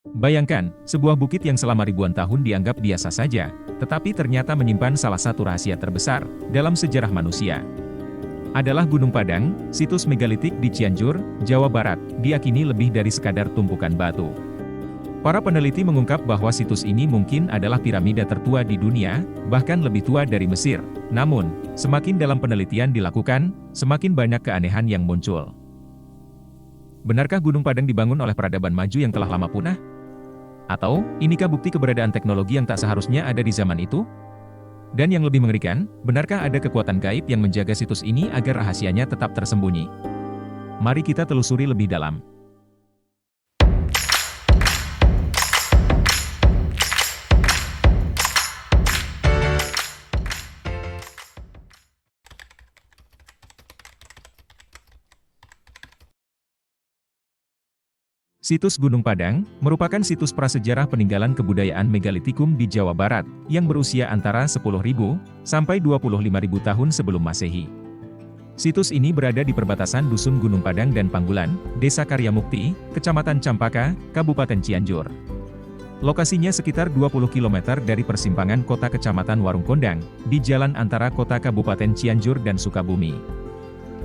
Bayangkan, sebuah bukit yang selama ribuan tahun dianggap biasa saja, tetapi ternyata menyimpan salah satu rahasia terbesar dalam sejarah manusia. Adalah Gunung Padang, situs megalitik di Cianjur, Jawa Barat, diyakini lebih dari sekadar tumpukan batu. Para peneliti mengungkap bahwa situs ini mungkin adalah piramida tertua di dunia, bahkan lebih tua dari Mesir. Namun, semakin dalam penelitian dilakukan, semakin banyak keanehan yang muncul. Benarkah Gunung Padang dibangun oleh peradaban maju yang telah lama punah? Atau, inikah bukti keberadaan teknologi yang tak seharusnya ada di zaman itu? Dan yang lebih mengerikan, benarkah ada kekuatan gaib yang menjaga situs ini agar rahasianya tetap tersembunyi? Mari kita telusuri lebih dalam. Situs Gunung Padang merupakan situs prasejarah peninggalan kebudayaan megalitikum di Jawa Barat, yang berusia antara 10.000 sampai 25.000 tahun sebelum Masehi. Situs ini berada di perbatasan Dusun Gunung Padang dan Panggulan, Desa Karyamukti, Kecamatan Campaka, Kabupaten Cianjur. Lokasinya sekitar 20 km dari persimpangan kota Kecamatan Warung Kondang, di jalan antara kota Kabupaten Cianjur dan Sukabumi.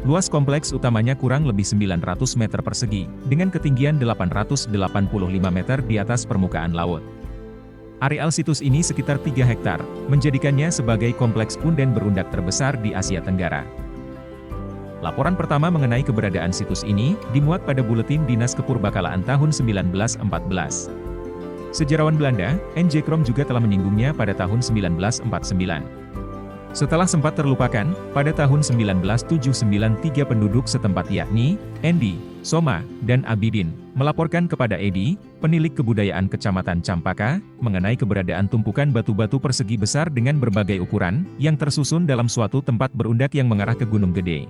Luas kompleks utamanya kurang lebih 900 meter persegi, dengan ketinggian 885 meter di atas permukaan laut. Areal situs ini sekitar 3 hektar, menjadikannya sebagai kompleks punden berundak terbesar di Asia Tenggara. Laporan pertama mengenai keberadaan situs ini, dimuat pada Buletin Dinas Kepurbakalaan tahun 1914. Sejarawan Belanda, N.J. Krom juga telah menyinggungnya pada tahun 1949. Setelah sempat terlupakan, pada tahun 1979 3 penduduk setempat yakni, Endi, Soma, dan Abidin, melaporkan kepada Edi, penilik kebudayaan Kecamatan Campaka, mengenai keberadaan tumpukan batu-batu persegi besar dengan berbagai ukuran, yang tersusun dalam suatu tempat berundak yang mengarah ke Gunung Gede.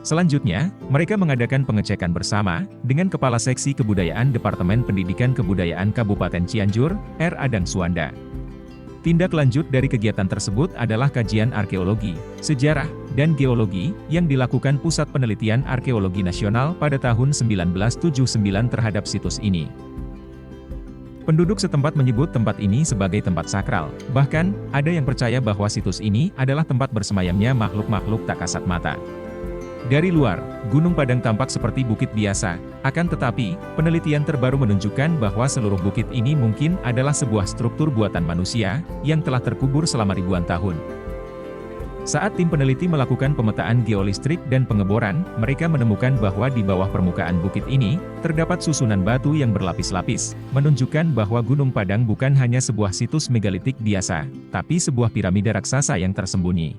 Selanjutnya, mereka mengadakan pengecekan bersama, dengan Kepala Seksi Kebudayaan Departemen Pendidikan Kebudayaan Kabupaten Cianjur, R. Adang Suwanda. Tindak lanjut dari kegiatan tersebut adalah kajian arkeologi, sejarah, dan geologi, yang dilakukan Pusat Penelitian Arkeologi Nasional pada tahun 1979 terhadap situs ini. Penduduk setempat menyebut tempat ini sebagai tempat sakral, bahkan, ada yang percaya bahwa situs ini adalah tempat bersemayamnya makhluk-makhluk tak kasat mata. Dari luar, Gunung Padang tampak seperti bukit biasa, akan tetapi, penelitian terbaru menunjukkan bahwa seluruh bukit ini mungkin adalah sebuah struktur buatan manusia, yang telah terkubur selama ribuan tahun. Saat tim peneliti melakukan pemetaan geolistrik dan pengeboran, mereka menemukan bahwa di bawah permukaan bukit ini, terdapat susunan batu yang berlapis-lapis, menunjukkan bahwa Gunung Padang bukan hanya sebuah situs megalitik biasa, tapi sebuah piramida raksasa yang tersembunyi.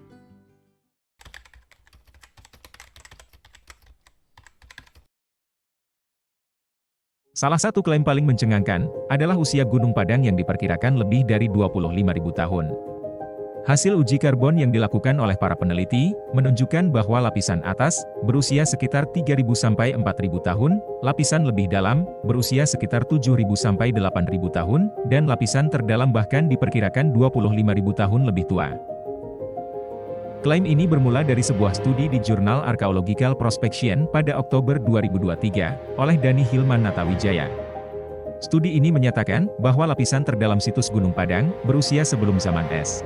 Salah satu klaim paling mencengangkan, adalah usia Gunung Padang yang diperkirakan lebih dari 25.000 tahun. Hasil uji karbon yang dilakukan oleh para peneliti, menunjukkan bahwa lapisan atas, berusia sekitar 3.000 sampai 4.000 tahun, lapisan lebih dalam, berusia sekitar 7.000 sampai 8.000 tahun, dan lapisan terdalam bahkan diperkirakan 25.000 tahun lebih tua. Klaim ini bermula dari sebuah studi di jurnal Archaeological Prospection pada Oktober 2023, oleh Dani Hilman Natawijaya. Studi ini menyatakan, bahwa lapisan terdalam situs Gunung Padang, berusia sebelum zaman es.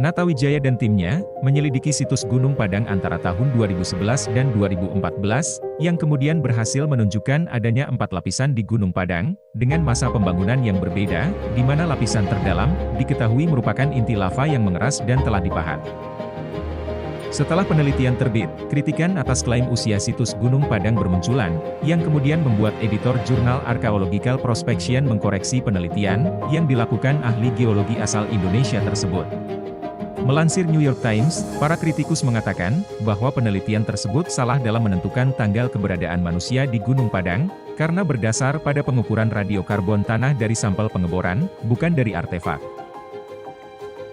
Natawijaya dan timnya, menyelidiki situs Gunung Padang antara tahun 2011 dan 2014, yang kemudian berhasil menunjukkan adanya 4 lapisan di Gunung Padang, dengan masa pembangunan yang berbeda, di mana lapisan terdalam, diketahui merupakan inti lava yang mengeras dan telah dipahat. Setelah penelitian terbit, kritikan atas klaim usia situs Gunung Padang bermunculan, yang kemudian membuat editor jurnal Archaeological Prospection mengkoreksi penelitian, yang dilakukan ahli geologi asal Indonesia tersebut. Melansir New York Times, para kritikus mengatakan, bahwa penelitian tersebut salah dalam menentukan tanggal keberadaan manusia di Gunung Padang, karena berdasar pada pengukuran radiokarbon tanah dari sampel pengeboran, bukan dari artefak.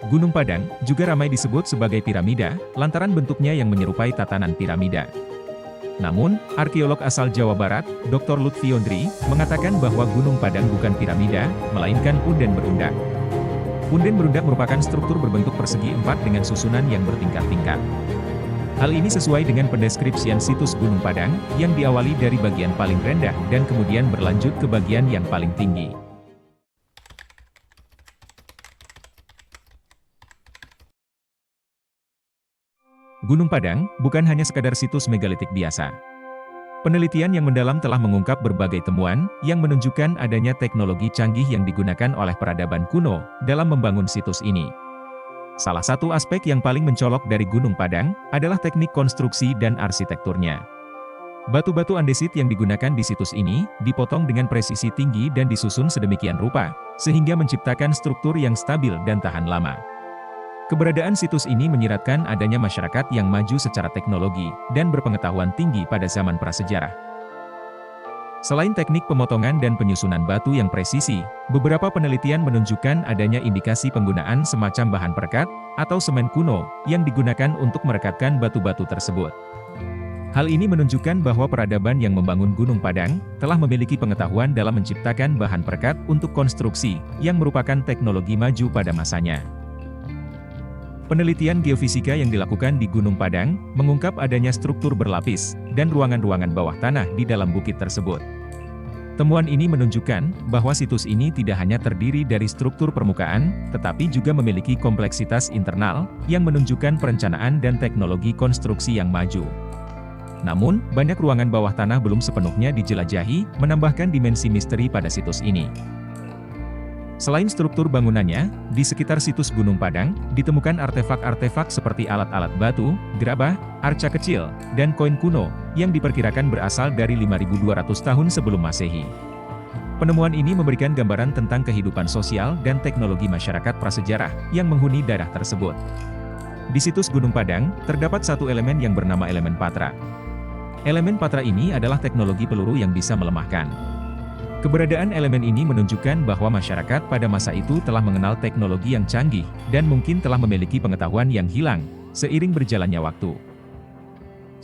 Gunung Padang juga ramai disebut sebagai piramida, lantaran bentuknya yang menyerupai tatanan piramida. Namun, arkeolog asal Jawa Barat, Dr. Lutfi Yondri, mengatakan bahwa Gunung Padang bukan piramida, melainkan punden berundak. Punden berundak merupakan struktur berbentuk persegi 4 dengan susunan yang bertingkat-tingkat. Hal ini sesuai dengan pendeskripsian situs Gunung Padang, yang diawali dari bagian paling rendah dan kemudian berlanjut ke bagian yang paling tinggi. Gunung Padang bukan hanya sekadar situs megalitik biasa. Penelitian yang mendalam telah mengungkap berbagai temuan yang menunjukkan adanya teknologi canggih yang digunakan oleh peradaban kuno dalam membangun situs ini. Salah satu aspek yang paling mencolok dari Gunung Padang adalah teknik konstruksi dan arsitekturnya. Batu-batu andesit yang digunakan di situs ini dipotong dengan presisi tinggi dan disusun sedemikian rupa, sehingga menciptakan struktur yang stabil dan tahan lama. Keberadaan situs ini menyiratkan adanya masyarakat yang maju secara teknologi dan berpengetahuan tinggi pada zaman prasejarah. Selain teknik pemotongan dan penyusunan batu yang presisi, beberapa penelitian menunjukkan adanya indikasi penggunaan semacam bahan perekat atau semen kuno yang digunakan untuk merekatkan batu-batu tersebut. Hal ini menunjukkan bahwa peradaban yang membangun Gunung Padang telah memiliki pengetahuan dalam menciptakan bahan perekat untuk konstruksi yang merupakan teknologi maju pada masanya. Penelitian geofisika yang dilakukan di Gunung Padang mengungkap adanya struktur berlapis dan ruangan-ruangan bawah tanah di dalam bukit tersebut. Temuan ini menunjukkan bahwa situs ini tidak hanya terdiri dari struktur permukaan, tetapi juga memiliki kompleksitas internal yang menunjukkan perencanaan dan teknologi konstruksi yang maju. Namun, banyak ruangan bawah tanah belum sepenuhnya dijelajahi, menambahkan dimensi misteri pada situs ini. Selain struktur bangunannya, di sekitar situs Gunung Padang, ditemukan artefak-artefak seperti alat-alat batu, gerabah, arca kecil, dan koin kuno, yang diperkirakan berasal dari 5.200 tahun sebelum Masehi. Penemuan ini memberikan gambaran tentang kehidupan sosial dan teknologi masyarakat prasejarah yang menghuni daerah tersebut. Di situs Gunung Padang, terdapat satu elemen yang bernama elemen patra. Elemen patra ini adalah teknologi peluru yang bisa melemahkan. Keberadaan elemen ini menunjukkan bahwa masyarakat pada masa itu telah mengenal teknologi yang canggih, dan mungkin telah memiliki pengetahuan yang hilang, seiring berjalannya waktu.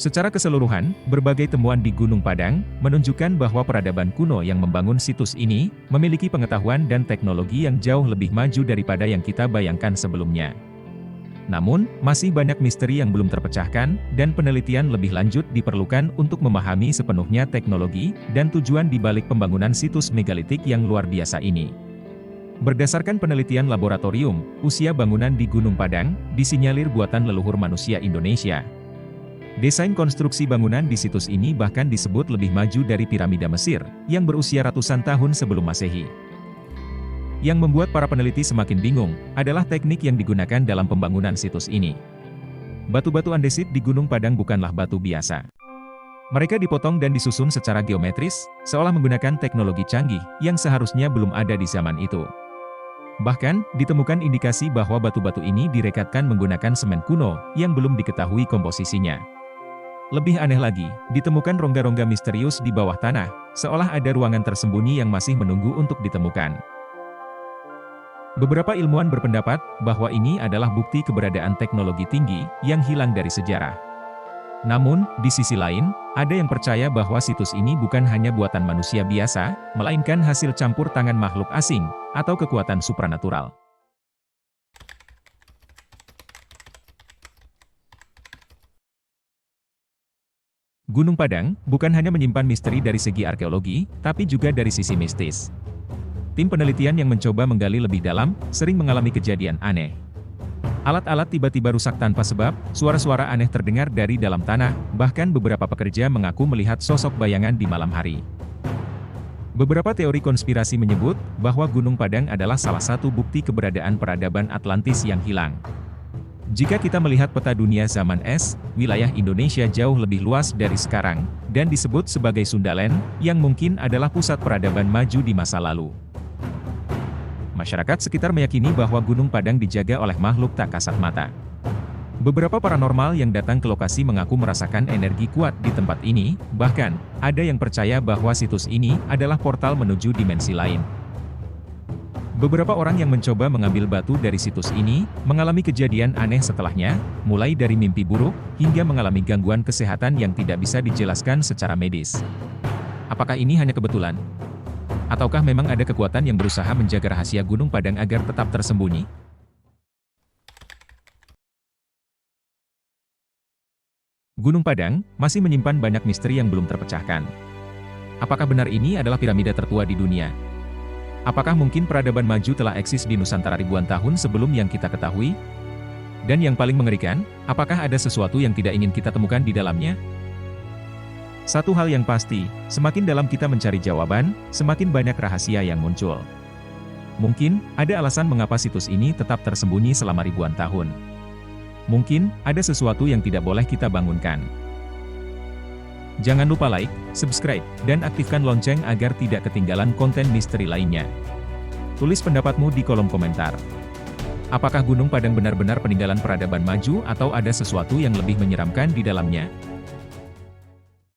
Secara keseluruhan, berbagai temuan di Gunung Padang, menunjukkan bahwa peradaban kuno yang membangun situs ini, memiliki pengetahuan dan teknologi yang jauh lebih maju daripada yang kita bayangkan sebelumnya. Namun, masih banyak misteri yang belum terpecahkan, dan penelitian lebih lanjut diperlukan untuk memahami sepenuhnya teknologi dan tujuan di balik pembangunan situs megalitik yang luar biasa ini. Berdasarkan penelitian laboratorium, usia bangunan di Gunung Padang disinyalir buatan leluhur manusia Indonesia. Desain konstruksi bangunan di situs ini bahkan disebut lebih maju dari piramida Mesir, yang berusia ratusan tahun sebelum Masehi. Yang membuat para peneliti semakin bingung, adalah teknik yang digunakan dalam pembangunan situs ini. Batu-batu andesit di Gunung Padang bukanlah batu biasa. Mereka dipotong dan disusun secara geometris, seolah menggunakan teknologi canggih, yang seharusnya belum ada di zaman itu. Bahkan, ditemukan indikasi bahwa batu-batu ini direkatkan menggunakan semen kuno, yang belum diketahui komposisinya. Lebih aneh lagi, ditemukan rongga-rongga misterius di bawah tanah, seolah ada ruangan tersembunyi yang masih menunggu untuk ditemukan. Beberapa ilmuwan berpendapat bahwa ini adalah bukti keberadaan teknologi tinggi yang hilang dari sejarah. Namun, di sisi lain, ada yang percaya bahwa situs ini bukan hanya buatan manusia biasa, melainkan hasil campur tangan makhluk asing, atau kekuatan supranatural. Gunung Padang bukan hanya menyimpan misteri dari segi arkeologi, tapi juga dari sisi mistis. Tim penelitian yang mencoba menggali lebih dalam, sering mengalami kejadian aneh. Alat-alat tiba-tiba rusak tanpa sebab, suara-suara aneh terdengar dari dalam tanah, bahkan beberapa pekerja mengaku melihat sosok bayangan di malam hari. Beberapa teori konspirasi menyebut, bahwa Gunung Padang adalah salah satu bukti keberadaan peradaban Atlantis yang hilang. Jika kita melihat peta dunia zaman es, wilayah Indonesia jauh lebih luas dari sekarang, dan disebut sebagai Sundaland, yang mungkin adalah pusat peradaban maju di masa lalu. Masyarakat sekitar meyakini bahwa Gunung Padang dijaga oleh makhluk tak kasat mata. Beberapa paranormal yang datang ke lokasi mengaku merasakan energi kuat di tempat ini, bahkan, ada yang percaya bahwa situs ini adalah portal menuju dimensi lain. Beberapa orang yang mencoba mengambil batu dari situs ini, mengalami kejadian aneh setelahnya, mulai dari mimpi buruk, hingga mengalami gangguan kesehatan yang tidak bisa dijelaskan secara medis. Apakah ini hanya kebetulan? Ataukah memang ada kekuatan yang berusaha menjaga rahasia Gunung Padang agar tetap tersembunyi? Gunung Padang masih menyimpan banyak misteri yang belum terpecahkan. Apakah benar ini adalah piramida tertua di dunia? Apakah mungkin peradaban maju telah eksis di Nusantara ribuan tahun sebelum yang kita ketahui? Dan yang paling mengerikan, apakah ada sesuatu yang tidak ingin kita temukan di dalamnya? Satu hal yang pasti, semakin dalam kita mencari jawaban, semakin banyak rahasia yang muncul. Mungkin, ada alasan mengapa situs ini tetap tersembunyi selama ribuan tahun. Mungkin, ada sesuatu yang tidak boleh kita bangunkan. Jangan lupa like, subscribe, dan aktifkan lonceng agar tidak ketinggalan konten misteri lainnya. Tulis pendapatmu di kolom komentar. Apakah Gunung Padang benar-benar peninggalan peradaban maju atau ada sesuatu yang lebih menyeramkan di dalamnya?